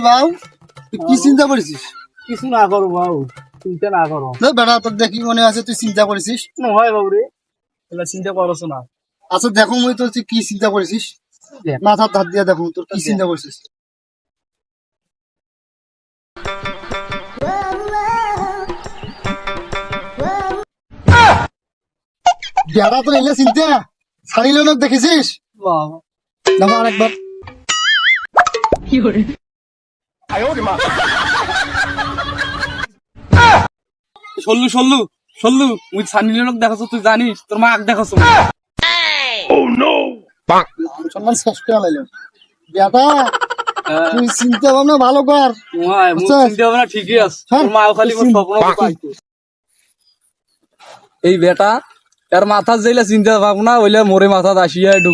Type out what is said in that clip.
বাবু কি চিন্তা করেছিস? কিছু না করো বাবু, চিন্তা না করো। বেটা তোর দেখি মনে আছে তুই চিন্তা করেছিস। হয় বাবু রে, চিন্তা করছ না। আচ্ছা দেখো মুই তোর কি চিন্তা করেছিস, মাথার ধার দিয়ে দেখো তোর কি চিন্তা করেছিস। বেড়া তো এলে চিন্তা ছাড়িল না দেখেছিস? দেখো আরেকবার। সল্লু সল্লু সল্লু, মুই সানি লোক দেখাচ্ছ, তুই জানিস তোর মা দেখাচ্ছ। সম্মান শেষ করে লাইলাম। বেটা তুই চিন্তা ভাবনা ভালো কর। চিন্তা ভাবনা ঠিকই আছে, তোর মা খালি স্বপ্ন পাইতো। এই বেটা তার মাথা যেইলা চিন্তা ভাবনা ওইলা মোরে মাথা আসিয়া